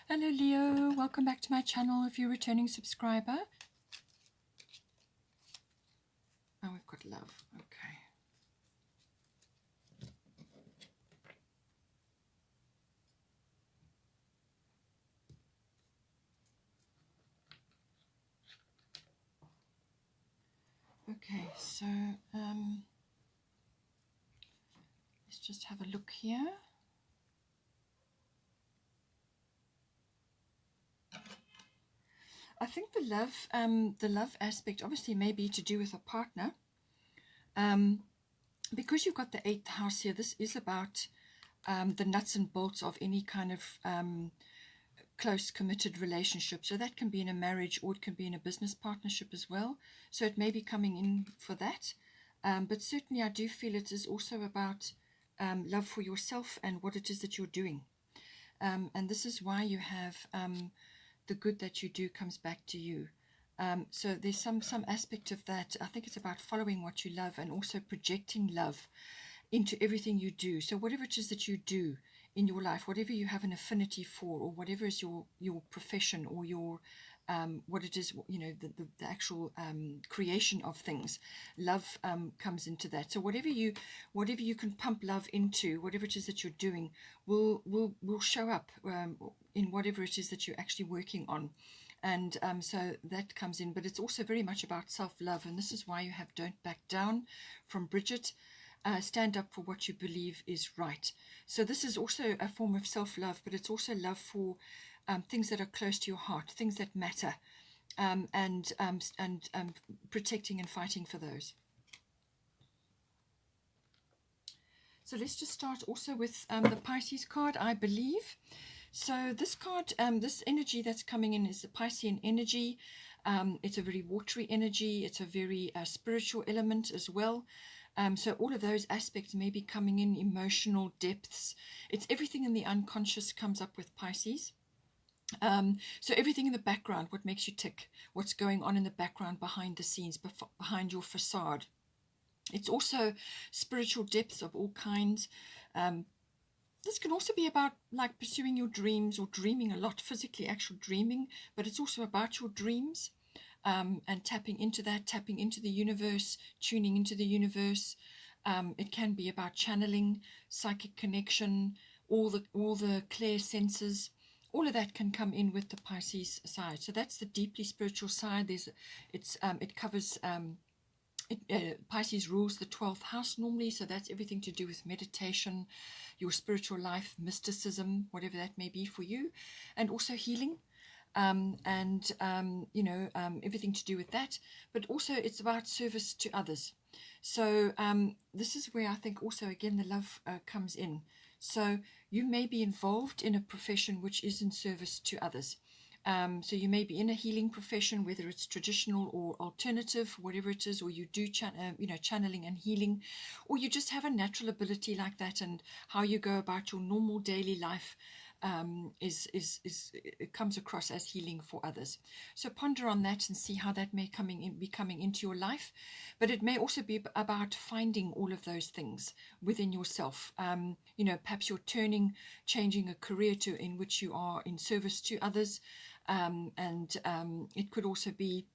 Hello Leo, welcome back to my channel if you're a returning subscriber. Oh, we've got love, okay. Okay, so let's just have a look here. I think the love aspect obviously may be to do with a partner. Because you've got the 8th house here, this is about the nuts and bolts of any kind of close committed relationship. So that can be in a marriage or it can be in a business partnership as well. So it may be coming in for that. But certainly I do feel it is also about love for yourself and what it is that you're doing. And this is why you have the good that you do comes back to you. So there's some aspect of that. I think it's about following what you love and also projecting love into everything you do. So whatever it is that you do in your life, whatever you have an affinity for, or whatever is your profession or your what it is, you know, the actual creation of things, love comes into that. So whatever you can pump love into, whatever it is that you're doing, will show up in whatever it is that you're actually working on. And so that comes in, but it's also very much about self-love, and this is why you have Don't Back Down from Bridget. Stand up for what you believe is right. So this is also a form of self-love, but it's also love for things that are close to your heart, things that matter, and protecting and fighting for those. So let's just start also with the Pisces card, I believe. So this card, this energy that's coming in is the Piscean energy. It's a very watery energy. It's a very spiritual element as well. So all of those aspects may be coming in, emotional depths. It's everything in the unconscious comes up with Pisces. So everything in the background, what makes you tick, what's going on in the background behind the scenes, behind your facade. It's also spiritual depths of all kinds. This can also be about like pursuing your dreams or dreaming a lot, physically actual dreaming, but it's also about your dreams. And tapping into that, tapping into the universe, tuning into the universe. It can be about channeling, psychic connection, all the clear senses. All of that can come in with the Pisces side. So that's the deeply spiritual side. It covers. Pisces rules the 12th house normally, so that's everything to do with meditation, your spiritual life, mysticism, whatever that may be for you, and also healing. Everything to do with that, but also it's about service to others. So this is where I think also again the love comes in. So you may be involved in a profession which is in service to others. So you may be in a healing profession, whether it's traditional or alternative, whatever it is, or you do channeling and healing, or you just have a natural ability like that, and how you go about your normal daily life it comes across as healing for others. So ponder on that and see how that may be coming into your life. But it may also be about finding all of those things within yourself. Perhaps you're changing a career in which you are in service to others. It could also be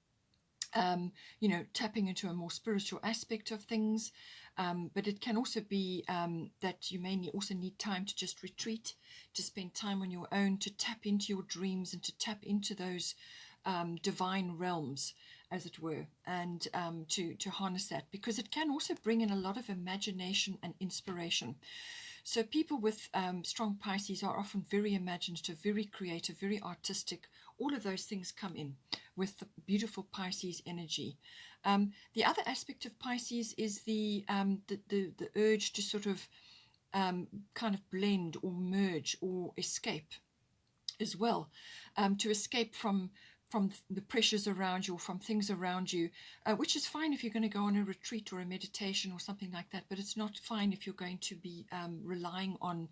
tapping into a more spiritual aspect of things. But it can also be that you may also need time to just retreat, to spend time on your own, to tap into your dreams and to tap into those divine realms, as it were, and to harness that, because it can also bring in a lot of imagination and inspiration. So people with strong Pisces are often very imaginative, very creative, very artistic. All of those things come in with the beautiful Pisces energy. The other aspect of Pisces is the urge to sort of kind of blend or merge or escape as well, to escape from the pressures around you or from things around you, which is fine if you're going to go on a retreat or a meditation or something like that, but it's not fine if you're going to be relying on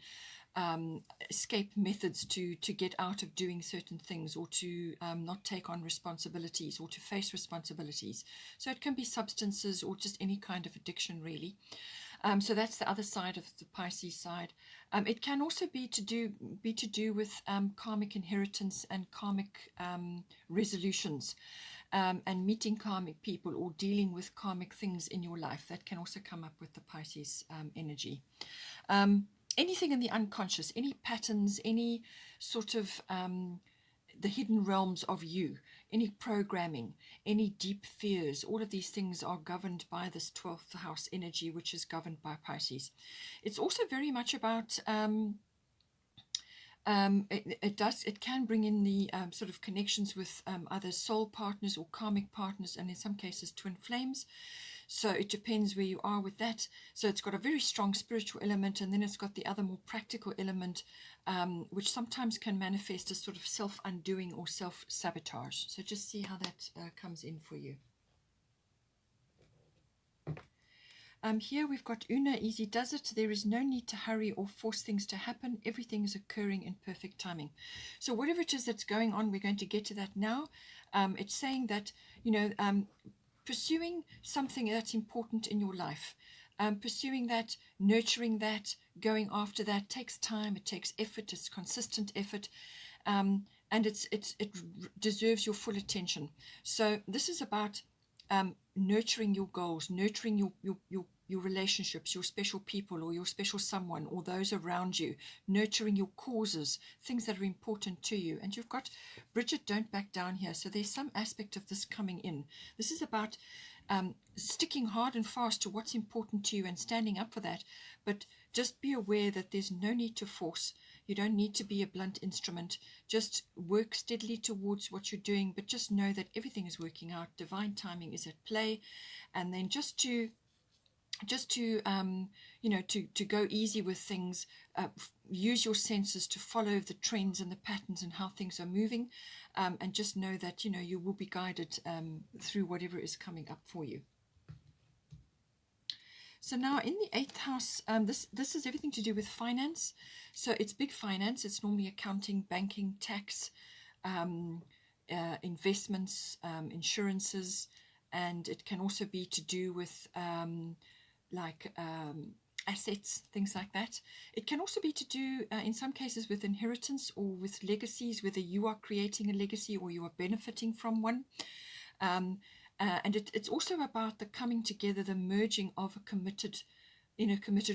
escape methods to get out of doing certain things, or to not take on responsibilities, or to face responsibilities. So it can be substances or just any kind of addiction, really. So that's the other side of the Pisces side. It can also be to do with karmic inheritance and karmic resolutions, and meeting karmic people or dealing with karmic things in your life. That can also come up with the Pisces energy. Anything in the unconscious, any patterns, any sort of the hidden realms of you, any programming, any deep fears, all of these things are governed by this 12th house energy, which is governed by Pisces. It's also very much about it can bring in the sort of connections with other soul partners or karmic partners, and in some cases twin flames. So it depends where you are with that. So it's got a very strong spiritual element, and then it's got the other more practical element, which sometimes can manifest as sort of self-undoing or self-sabotage. So just see how that comes in for you. Here we've got Una, easy does it. There is no need to hurry or force things to happen. Everything is occurring in perfect timing. So whatever it is that's going on, we're going to get to that now. It's saying that, pursuing something that's important in your life, pursuing that, nurturing that, going after that takes time, it takes effort, it's consistent effort, and it deserves your full attention. So this is about nurturing your goals, nurturing your relationships, your special people or your special someone or those around you, nurturing your causes, things that are important to you. And you've got Bridget, don't back down here. So there's some aspect of this coming in. This is about sticking hard and fast to what's important to you and standing up for that. But just be aware that there's no need to force. You don't need to be a blunt instrument. Just work steadily towards what you're doing, but just know that everything is working out. Divine timing is at play. And then just to go easy with things, use your senses to follow the trends and the patterns and how things are moving, and just know that you will be guided through whatever is coming up for you. So now in the 8th house, this is everything to do with finance. So it's big finance. It's normally accounting, banking, tax, investments, insurances, and it can also be to do with assets, things like that. It can also be to do, in some cases, with inheritance or with legacies, whether you are creating a legacy or you are benefiting from one. And it's also about the coming together, the merging of a committed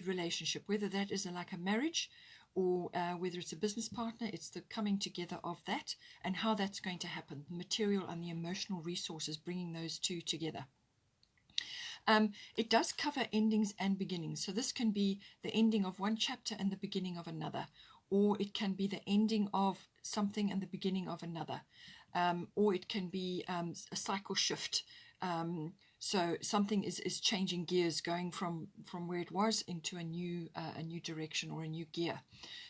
relationship, whether that is like a marriage or whether it's a business partner. It's the coming together of that and how that's going to happen, the material and the emotional resources, bringing those two together. It does cover endings and beginnings. So this can be the ending of one chapter and the beginning of another, or it can be the ending of something and the beginning of another, or it can be a cycle shift. So something is changing gears, going from where it was into a new direction or a new gear.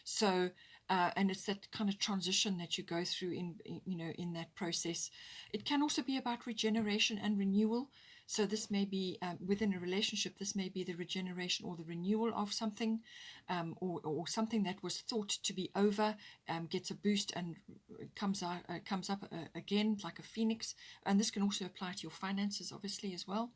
So and it's that kind of transition that you go through in that process. It can also be about regeneration and renewal. So this may be within a relationship, this may be the regeneration or the renewal of something, or something that was thought to be over, gets a boost and comes up again like a phoenix. And this can also apply to your finances, obviously, as well.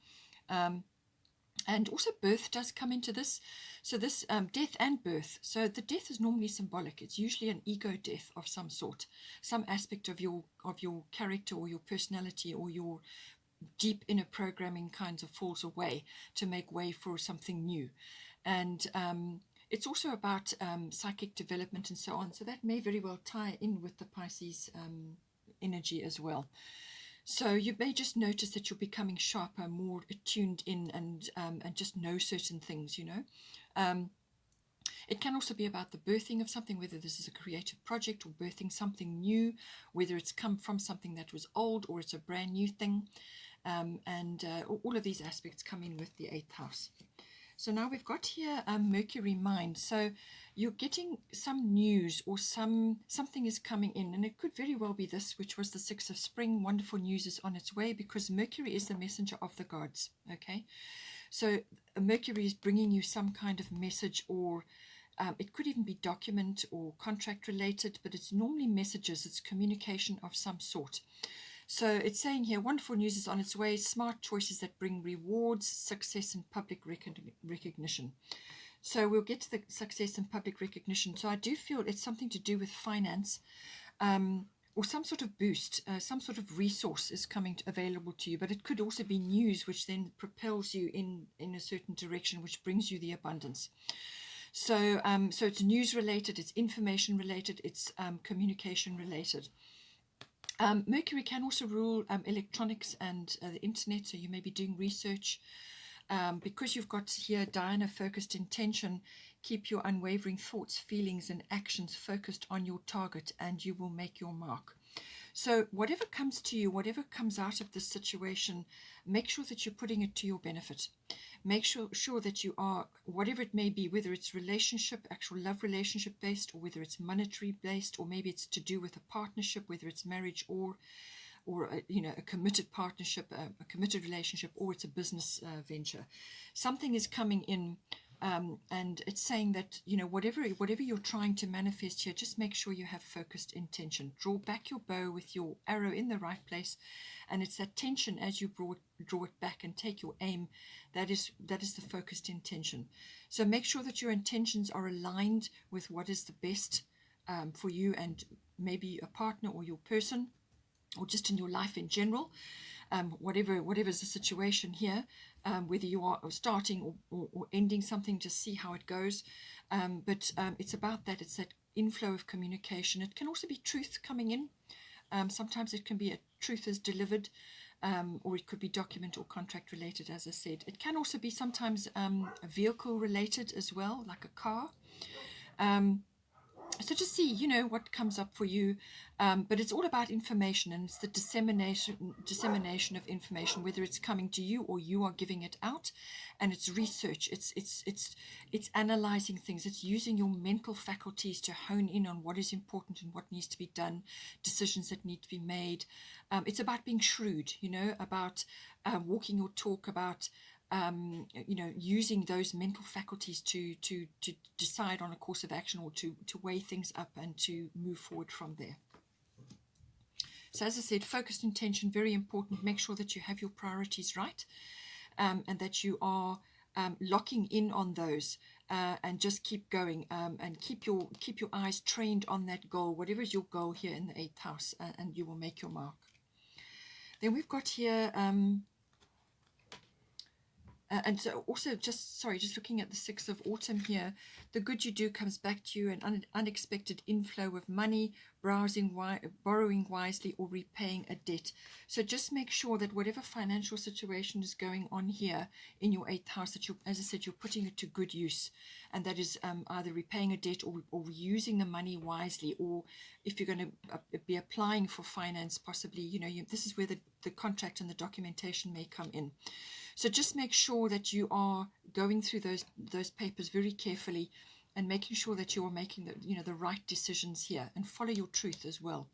And also birth does come into this. So this death and birth. So the death is normally symbolic. It's usually an ego death of some sort, some aspect of your character or your personality or your deep inner programming kinds of falls away to make way for something new. And it's also about psychic development and so on. So that may very well tie in with the Pisces energy as well. So you may just notice that you're becoming sharper, more attuned in, and just know certain things, It can also be about the birthing of something, whether this is a creative project or birthing something new, whether it's come from something that was old or it's a brand new thing. And all of these aspects come in with the 8th house. So now we've got here Mercury mind. So you're getting some news or something is coming in, and it could very well be this, which was the 6 of spring. Wonderful news is on its way because Mercury is the messenger of the gods. Okay, so Mercury is bringing you some kind of message, or it could even be document or contract related, but it's normally messages. It's communication of some sort. So it's saying here, wonderful news is on its way, smart choices that bring rewards, success, and public recognition. So we'll get to the success and public recognition. So I do feel it's something to do with finance, or some sort of boost, some sort of resource is available to you. But it could also be news, which then propels you in a certain direction, which brings you the abundance. So, so it's news related, it's information related, it's communication related. Mercury can also rule electronics and the internet, so you may be doing research. Because you've got here Diana focused intention, keep your unwavering thoughts, feelings, and actions focused on your target, and you will make your mark. So whatever comes to you, whatever comes out of this situation, make sure that you're putting it to your benefit. Make sure that you are, whatever it may be, whether it's relationship, actual love relationship based, or whether it's monetary based, or maybe it's to do with a partnership, whether it's marriage or a committed partnership, a committed relationship, or it's a business venture. Something is coming in, and it's saying that, whatever you're trying to manifest here, just make sure you have focused intention. Draw back your bow with your arrow in the right place, and it's that tension as you draw it back and take your aim. That is the focused intention. So make sure that your intentions are aligned with what is the best for you and maybe a partner or your person, or just in your life in general, whatever's the situation here, whether you are starting or ending something, to see how it goes. But it's about that. It's that inflow of communication. It can also be truth coming in. Sometimes it can be a truth is delivered, or it could be document or contract related, as I said. It can also be sometimes vehicle related as well, like a car. So just see, what comes up for you. But it's all about information, and it's the dissemination of information, whether it's coming to you or you are giving it out. And it's research. It's analyzing things. It's using your mental faculties to hone in on what is important and what needs to be done, decisions that need to be made. It's about being shrewd, about walking your talk, about using those mental faculties to decide on a course of action, or to weigh things up and to move forward from there. So as I said, focused intention, very important. Make sure that you have your priorities right, and that you are locking in on those, and just keep going, and keep your eyes trained on that goal, whatever is your goal here in the 8th house, and you will make your mark. Then we've got here and so also, just looking at the 6th of autumn here, the good you do comes back to you, an unexpected inflow of money, borrowing wisely, or repaying a debt. So just make sure that whatever financial situation is going on here in your 8th house, that you, as I said, you're putting it to good use, and that is either repaying a debt or using the money wisely, or if you're going to be applying for finance, possibly, this is where the contract and the documentation may come in. So just make sure that you are going through those papers very carefully, and making sure that you are making the right decisions here, and follow your truth as well.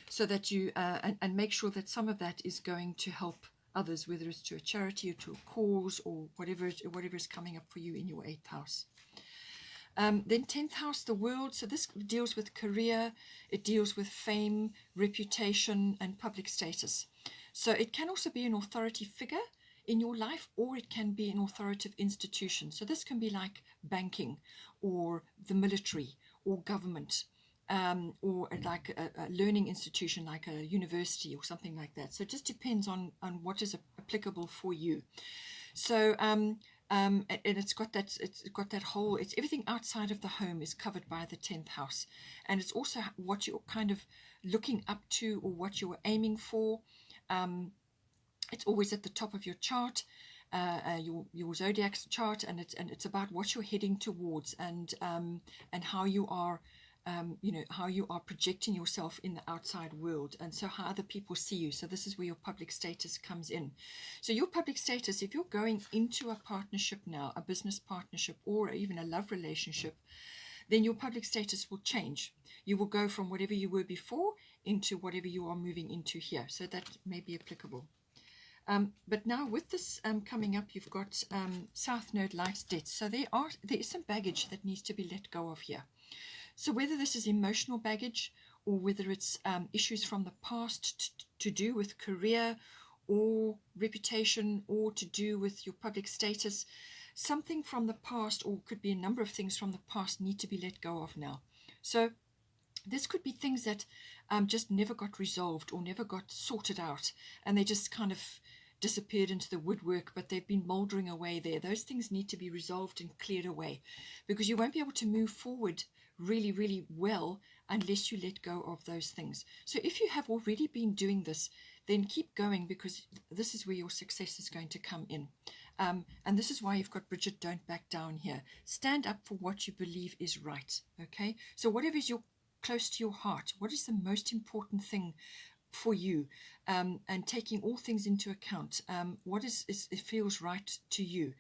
So that you and make sure that some of that is going to help others, whether it's to a charity or to a cause, or whatever is coming up for you in your 8th house. Then 10th house, the world. So this deals with career, it deals with fame, reputation, and public status. So it can also be an authority figure in your life, or it can be an authoritative institution. So this can be like banking, or the military, or government, or like a learning institution like a university or something like that. So it just depends on what is applicable for you. So and it's got that whole, it's everything outside of the home is covered by the 10th house, and it's also what you're kind of looking up to, or what you're aiming for. It's always at the top of your chart, your zodiac chart, and it's about what you're heading towards, and how you are how you are projecting yourself in the outside world, and so how other people see you. So this is where your public status comes in. So your public status, if you're going into a partnership now, a business partnership, or even a love relationship, then your public status will change. You will go from whatever you were before into whatever you are moving into here. So that may be applicable. But now with this coming up, you've got South Node Life's debts. So there is some baggage that needs to be let go of here. So whether this is emotional baggage, or whether it's issues from the past to do with career or reputation, or to do with your public status. Something from the past, or could be a number of things from the past, need to be let go of now. So this could be things that just never got resolved or never got sorted out, and they just kind of disappeared into the woodwork, but they've been mouldering away there. Those things need to be resolved and cleared away, because you won't be able to move forward really, really well unless you let go of those things. So if you have already been doing this, then keep going, because this is where your success is going to come in. And this is why you've got Bridget, don't back down here. Stand up for what you believe is right, okay? So whatever is close to your heart, what is the most important thing for you, and taking all things into account, what is it feels right to you,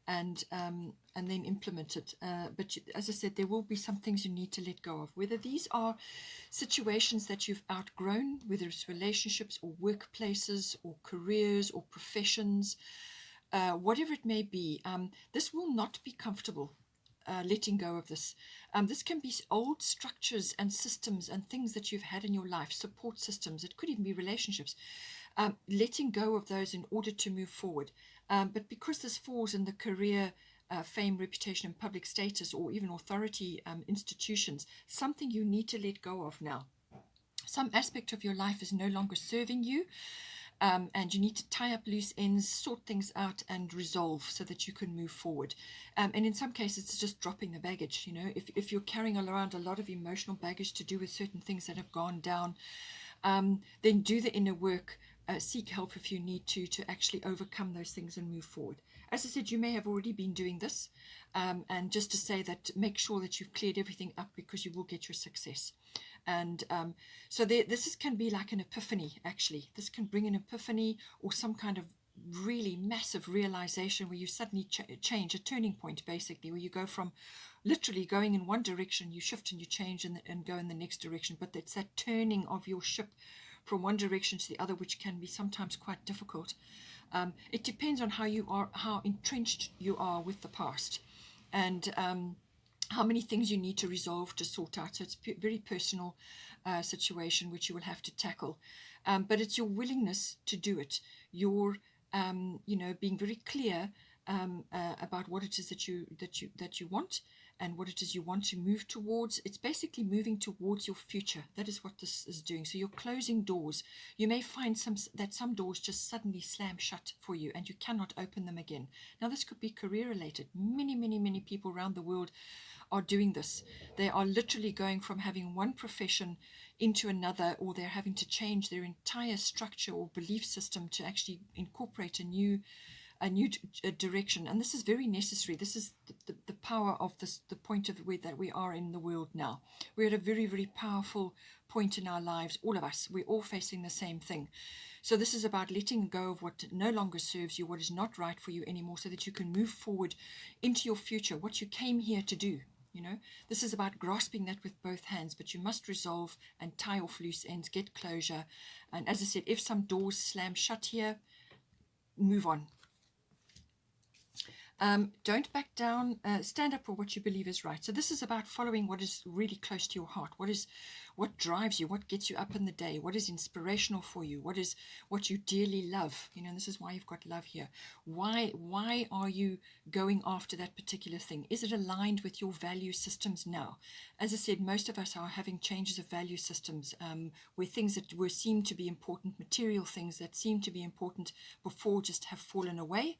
and then implement it. But as I said, there will be some things you need to let go of, whether these are situations that you've outgrown, whether it's relationships or workplaces or careers or professions, whatever it may be. This will not be comfortable. Letting go of this. This can be old structures and systems and things that you've had in your life, support systems. It could even be relationships. Letting go of those in order to move forward. But because this falls in the career, fame, reputation, and public status, or even authority institutions, something you need to let go of now. Some aspect of your life is no longer serving you. And you need to tie up loose ends, sort things out, and resolve so that you can move forward. And in some cases, it's just dropping the baggage. You know, if you're carrying around a lot of emotional baggage to do with certain things that have gone down, then do the inner work. Seek help if you need to actually overcome those things and move forward. As I said, you may have already been doing this, and just to say that, make sure that you've cleared everything up, because you will get your success. And so this can be like an epiphany, actually. This can bring an epiphany or some kind of really massive realization where you suddenly change, a turning point, basically, where you go from literally going in one direction, you shift and you change and go in the next direction. But it's that turning of your ship from one direction to the other, which can be sometimes quite difficult. It depends on how entrenched you are with the past, and how many things you need to resolve, to sort out. So it's a very personal situation which you will have to tackle. But it's your willingness to do it. Your, being very clear about what it is that you want, and what it is you want to move towards. It's basically moving towards your future. That is what this is doing. So you're closing doors. You may find that some doors just suddenly slam shut for you, and you cannot open them again. Now, this could be career related. Many, many, many people around the world are doing this. They are literally going from having one profession into another, or they're having to change their entire structure or belief system to actually incorporate a new direction. And this is very necessary. This is the power of the point of where that we are in the world now. We're at a very, very powerful point in our lives, all of us. We're all facing the same thing. So this is about letting go of what no longer serves you, what is not right for you anymore, so that you can move forward into your future, what you came here to do. This is about grasping that with both hands, but you must resolve and tie off loose ends, get closure. And as I said, if some doors slam shut here, move on. Don't back down. Stand up for what you believe is right. So this is about following what is really close to your heart. What drives you? What gets you up in the day? What is inspirational for you? What you dearly love? This is why you've got love here. Why are you going after that particular thing? Is it aligned with your value systems now? As I said, most of us are having changes of value systems, where things that seemed to be important, material things that seemed to be important before, just have fallen away.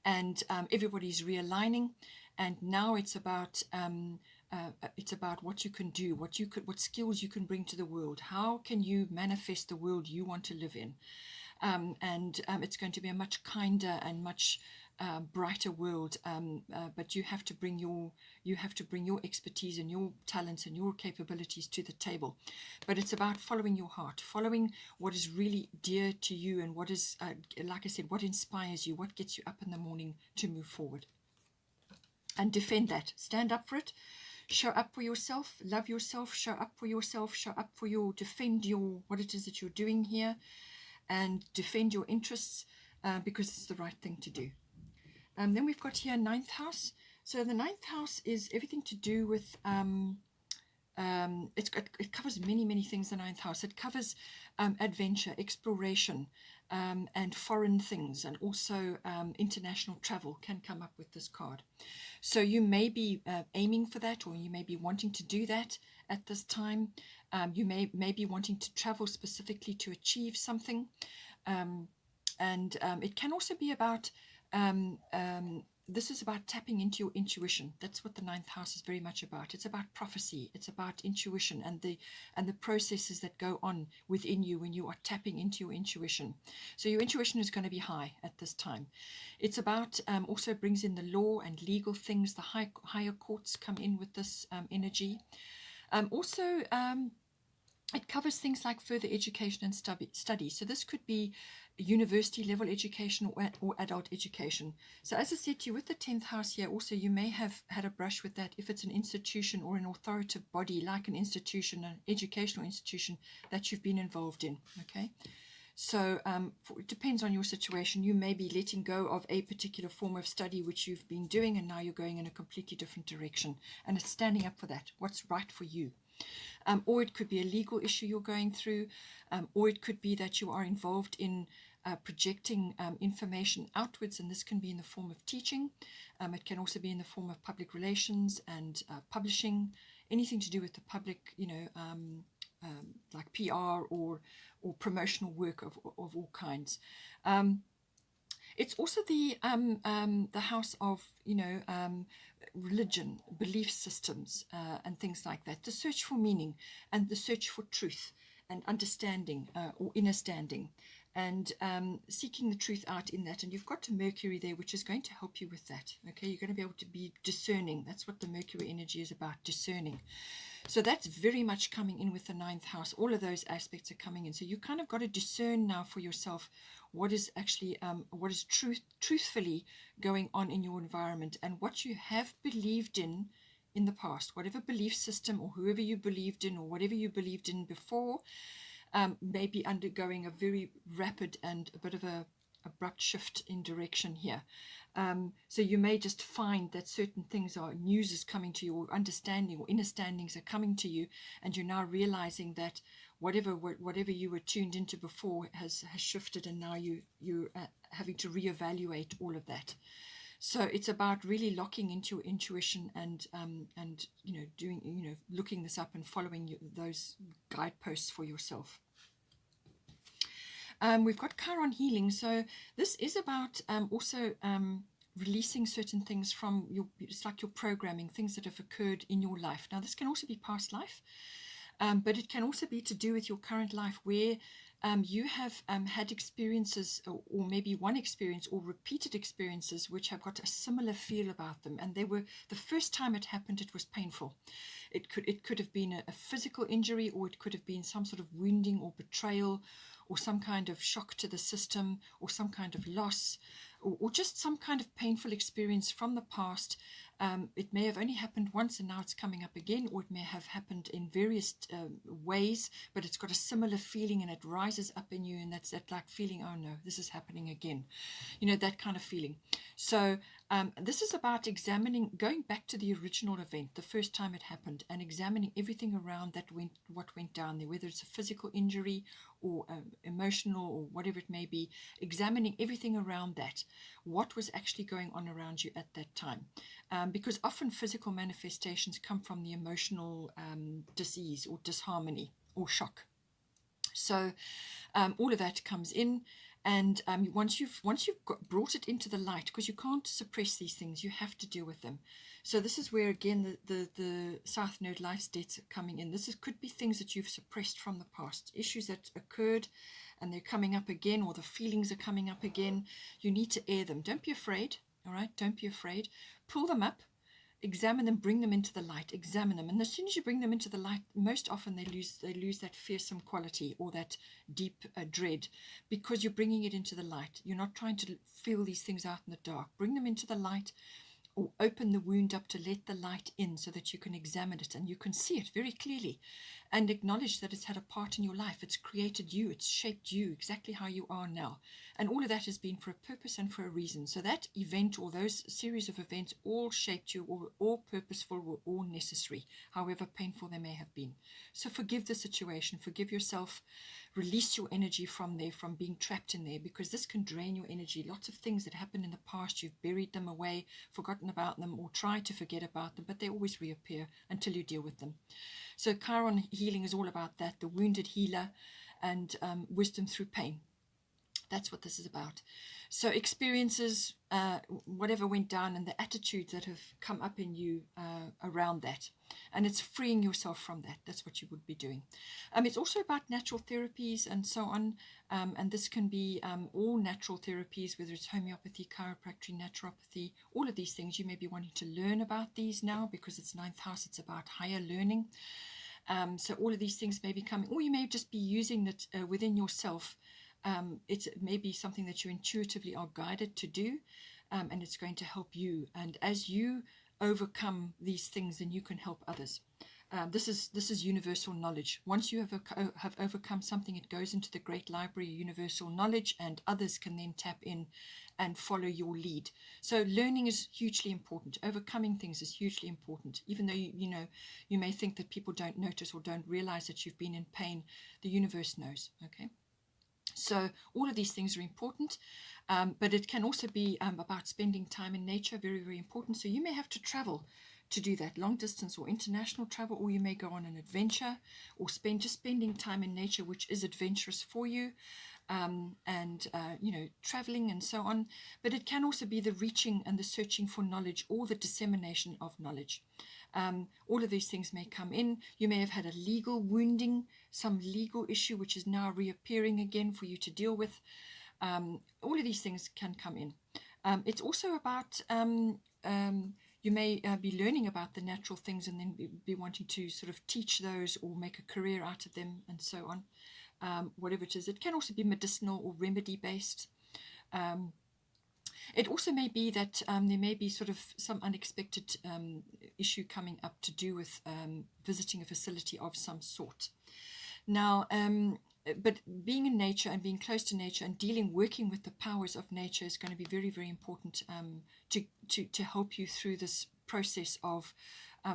And everybody's realigning, and now it's about what you can do, what skills you can bring to the world. How can you manifest the world you want to live in? And it's going to be a much kinder and much brighter world. But you have to bring your expertise and your talents and your capabilities to the table. But it's about following your heart, following what is really dear to you, and what is, like I said, what inspires you, what gets you up in the morning to move forward. And defend that. Stand up for it. Show up for yourself. Love yourself. Show up for yourself. Defend what it is that you're doing here, and defend your interests, because it's the right thing to do. Then we've got here 9th house. So the 9th house is everything to do with it covers many things, the ninth house. It covers adventure, exploration, and foreign things, and also international travel can come up with this card. So you may be aiming for that, or you may be wanting to do that at this time. You may be wanting to travel specifically to achieve something. And it can also be about this is about tapping into your intuition. That's what the ninth house is very much about. It's about prophecy. It's about intuition and the processes that go on within you when you are tapping into your intuition. So your intuition is going to be high at this time. It's about also brings in the law and legal things. The higher courts come in with this energy. Also, it covers things like further education and study. So this could be university level education or adult education. So as I said to you, with the 10th house here, also you may have had a brush with that if it's an institution or an authoritative body, like an institution, an educational institution that you've been involved in. Okay. So it depends on your situation. You may be letting go of a particular form of study which you've been doing, and now you're going in a completely different direction. And it's standing up for that, what's right for you. Or it could be a legal issue you're going through, or it could be that you are involved in projecting information outwards, and this can be in the form of teaching. It can also be in the form of public relations and publishing, anything to do with the public, like PR or promotional work of all kinds. It's also the house of religion, belief systems, and things like that. The search for meaning and the search for truth and understanding or inner standing, and seeking the truth out in that. And you've got Mercury there, which is going to help you with that. Okay, you're going to be able to be discerning. That's what the Mercury energy is about, discerning. So that's very much coming in with the ninth house. All of those aspects are coming in. So you kind of got to discern now for yourself what is actually, what is truthfully going on in your environment, and what you have believed in the past. Whatever belief system or whoever you believed in or whatever you believed in before may be undergoing a very rapid and a bit of a abrupt shift in direction here. So you may just find that certain things are, news is coming to you, or understanding or understandings are coming to you, and you're now realizing that whatever you were tuned into before has shifted, and now you're having to reevaluate all of that. So it's about really locking into your intuition and doing, looking this up and following those guideposts for yourself. We've got Chiron healing. So this is about also releasing certain things from it's like your programming, things that have occurred in your life. Now, this can also be past life, but it can also be to do with your current life, where you have had experiences, or maybe one experience or repeated experiences which have got a similar feel about them. And they were, the first time it happened, it was painful. It could have been a physical injury, or it could have been some sort of wounding or betrayal, or some kind of shock to the system, or some kind of loss, or just some kind of painful experience from the past. It may have only happened once and now it's coming up again, or it may have happened in various ways, but it's got a similar feeling and it rises up in you, and that's that like feeling, oh no, this is happening again, that kind of feeling. So this is about examining, going back to the original event, the first time it happened, and examining everything around what went down there, whether it's a physical injury or emotional or whatever it may be, examining everything around that, what was actually going on around you at that time. Because often physical manifestations come from the emotional disease or disharmony or shock. So all of that comes in. And once you've brought it into the light, because you can't suppress these things, you have to deal with them. So this is where, again, the South Node life states are coming in. Could be things that you've suppressed from the past, issues that occurred, and they're coming up again, or the feelings are coming up again. You need to air them. Don't be afraid, all right? Don't be afraid. Pull them up, examine them, bring them into the light, examine them. And as soon as you bring them into the light, most often they lose that fearsome quality or that deep dread, because you're bringing it into the light. You're not trying to feel these things out in the dark. Bring them into the light, or open the wound up to let the light in so that you can examine it and you can see it very clearly. and acknowledge that it's had a part in your life. It's created you. It's shaped you exactly how you are now. And all of that has been for a purpose and for a reason. So that event or those series of events all shaped you, or all purposeful, or all necessary, however painful they may have been. So forgive the situation, forgive yourself, release your energy from there, from being trapped in there, because this can drain your energy. Lots of things that happened in the past, you've buried them away, forgotten about them, or tried to forget about them, but they always reappear until you deal with them. So Chiron healing is all about that, the wounded healer, and wisdom through pain. That's what this is about. So experiences, whatever went down, and the attitudes that have come up in you around that. And it's freeing yourself from that. That's what you would be doing. It's also about natural therapies and so on. And this can be all natural therapies, whether it's homeopathy, chiropractic, naturopathy, all of these things. You may be wanting to learn about these now because it's 9th house. It's about higher learning. So all of these things may be coming, or you may just be using it within yourself. It may be something that you intuitively are guided to do, and it's going to help you. And as you overcome these things, then you can help others. This is universal knowledge. Once you have overcome something, it goes into the great library of universal knowledge, and others can then tap in and follow your lead. So learning is hugely important. Overcoming things is hugely important. Even though you may think that people don't notice or don't realize that you've been in pain, the universe knows. Okay. So all of these things are important, but it can also be about spending time in nature, very, very important. So you may have to travel to do that, long distance or international travel, or you may go on an adventure, or spending time in nature, which is adventurous for you, and traveling and so on. But it can also be the reaching and the searching for knowledge, or the dissemination of knowledge. All of these things may come in. You may have had a legal wounding, some legal issue which is now reappearing again for you to deal with. All of these things can come in. It's also about you may be learning about the natural things, and then be wanting to sort of teach those or make a career out of them, and so on. Whatever it is, it can also be medicinal or remedy based. It also may be that there may be sort of some unexpected issue coming up to do with visiting a facility of some sort. Now, but being in nature and being close to nature and working with the powers of nature is going to be very, very important to help you through this process of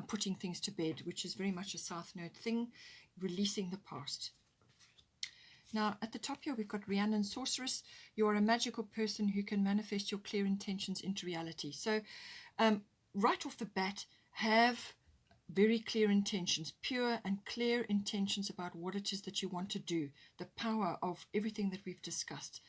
putting things to bed, which is very much a South Node thing, releasing the past. Now, at the top here, we've got Rhiannon Sorceress. You are a magical person who can manifest your clear intentions into reality. So right off the bat, have very clear intentions, pure and clear intentions about what it is that you want to do, the power of everything that we've discussed.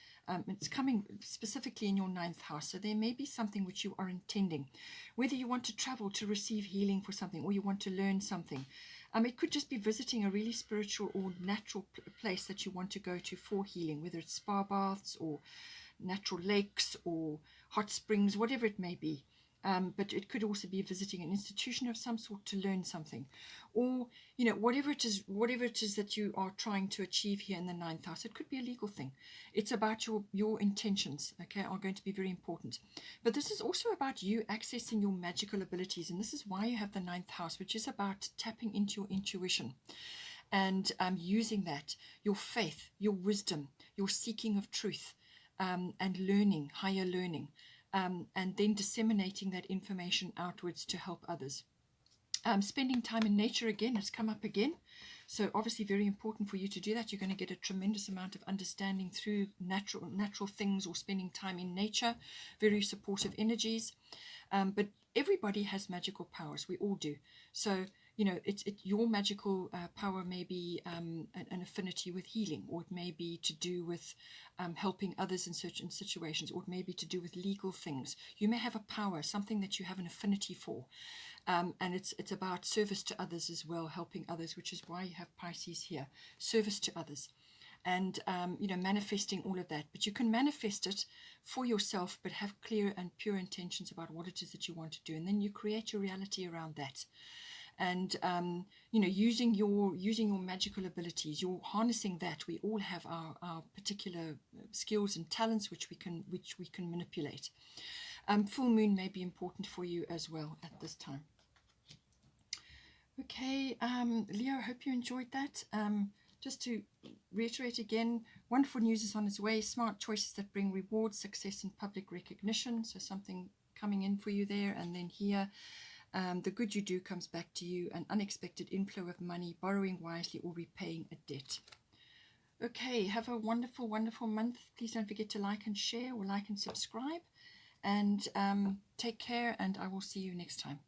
It's coming specifically in your 9th house, so there may be something which you are intending, whether you want to travel to receive healing for something, or you want to learn something. It could just be visiting a really spiritual or natural place that you want to go to for healing, whether it's spa baths or natural lakes or hot springs, whatever it may be. But it could also be visiting an institution of some sort to learn something, or whatever it is that you are trying to achieve here in the 9th house. It could be a legal thing. It's about your intentions, okay, are going to be very important. But this is also about you accessing your magical abilities, and this is why you have the 9th house, which is about tapping into your intuition and using that, your faith, your wisdom, your seeking of truth, and learning, higher learning. And then disseminating that information outwards to help others. Spending time in nature again has come up again. So obviously very important for you to do that. You're going to get a tremendous amount of understanding through natural things, or spending time in nature. Very supportive energies. But everybody has magical powers. We all do. So your magical power may be an affinity with healing, or it may be to do with helping others in certain situations, or it may be to do with legal things. You may have a power, something that you have an affinity for, and it's about service to others as well, helping others, which is why you have Pisces here, service to others, and manifesting all of that. But you can manifest it for yourself, but have clear and pure intentions about what it is that you want to do, and then you create your reality around that. And using your magical abilities, you're harnessing that. We all have our particular skills and talents which we can manipulate. Full moon may be important for you as well at this time. Okay, Leo, I hope you enjoyed that. Just to reiterate again, wonderful news is on its way. Smart choices that bring rewards, success, and public recognition. So something coming in for you there. And then here, the good you do comes back to you. An unexpected inflow of money, borrowing wisely, or repaying a debt. Okay, have a wonderful, wonderful month. Please don't forget to like and share, or like and subscribe. And take care, and I will see you next time.